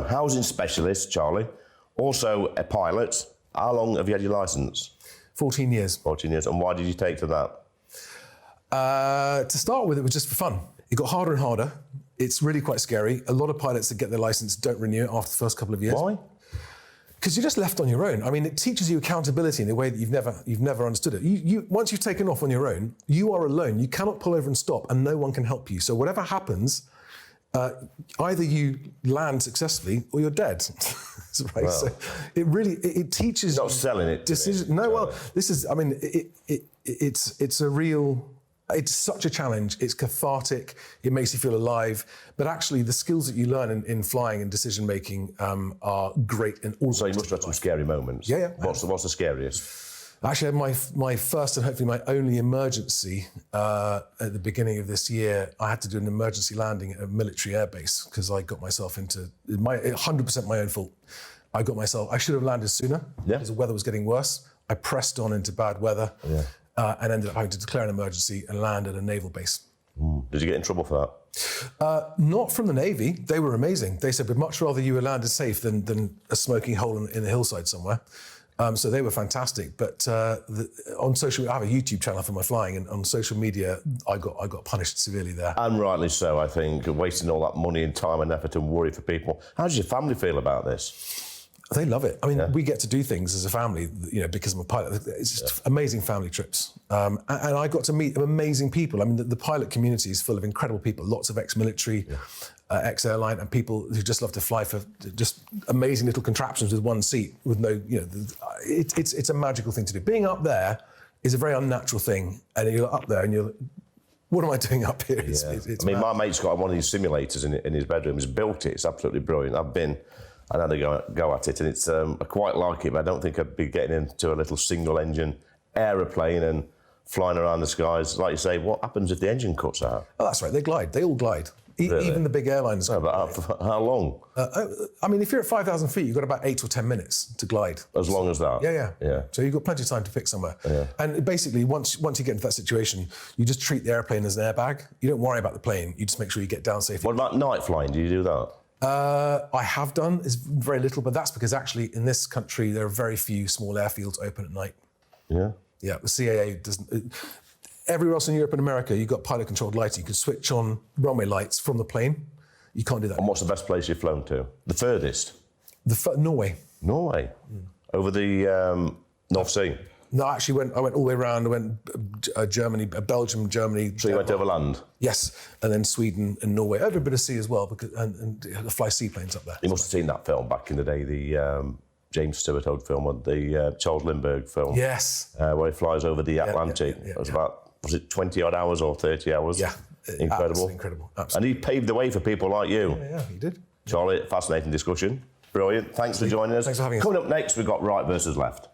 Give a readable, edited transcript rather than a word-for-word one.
housing specialist, Charlie, also a pilot. How long have you had your licence? 14 years. 14 years. And why did you take to that? To start with, it was just for fun. It got harder and harder. It's really quite scary. A lot of pilots that get their licence don't renew it after the first couple of years. Why? Because you're just left on your own. I mean, it teaches you accountability in a way that you've never understood it. Once you've taken off on your own, you are alone. You cannot pull over and stop, and no one can help you. So whatever happens, either you land successfully or you're dead. Right? Wow. So it really it teaches. You're not selling it. Decision. No, well, this is. I mean, it's a real. It's such a challenge. It's cathartic. It makes you feel alive. But actually, the skills that you learn in flying and decision making are great in all. So you must have had some scary moments. Yeah. What's the scariest? Actually, I had my first and hopefully my only emergency at the beginning of this year. I had to do an emergency landing at a military airbase because I got myself into 100% my own fault. I should have landed sooner because the weather was getting worse. I pressed on into bad weather. Yeah. And ended up having to declare an emergency and land at a naval base. Did you get in trouble for that? Not from the Navy. They were amazing. They said, we'd much rather you were landed safe than a smoking hole in the hillside somewhere. So they were fantastic. But on social, I have a YouTube channel for my flying, and on social media, I got punished severely there. And rightly so, I think, wasting all that money and time and effort and worry for people. How does your family feel about this? They love it. I mean, we get to do things as a family, because I'm a pilot. It's just amazing family trips. And I got to meet amazing people. I mean, the pilot community is full of incredible people, lots of ex-military, ex-airline, and people who just love to fly for just amazing little contraptions with one seat, with no, it's a magical thing to do. Being up there is a very unnatural thing, and you're up there and you're, what am I doing up here? It's my mate's got one of these simulators in his bedroom. He's built it. It's absolutely brilliant. I had a go at it, and it's I quite like it, but I don't think I'd be getting into a little single-engine aeroplane and flying around the skies. Like you say, what happens if the engine cuts out? Oh, that's right. They glide. They all glide. Really? Even the big airlines. No, but how long? I mean, if you're at 5,000 feet, you've got about 8 or 10 minutes to glide. As long as that? Yeah. So you've got plenty of time to pick somewhere. Yeah. And basically, once you get into that situation, you just treat the airplane as an airbag. You don't worry about the plane. You just make sure you get down safely. What about night flying? Do you do that? I have done. It's very little, but that's because actually in this country there are very few small airfields open at night. Yeah. Yeah. The CAA doesn't. Everywhere else in Europe and America, you've got pilot-controlled lighting. You can switch on runway lights from the plane. You can't do that. And what's the best place you've flown to? The furthest? Norway. Norway? Over the North Sea? No, actually, I went all the way around. I went Germany, Belgium, Germany. So you went over land? Yes, and then Sweden and Norway. Over a bit of sea as well, because and fly seaplanes up there. You must have seen that film back in the day, the James Stewart old film, the Charles Lindbergh film. Yes. Where he flies over the Atlantic. It was about, was it 20-odd hours or 30 hours? Yeah. Incredible. Absolutely incredible. Absolutely. And he paved the way for people like you. Yeah, he did. Charlie, fascinating discussion. Brilliant. Thanks for joining us. Thanks for having us. Coming up next, we've got right versus left.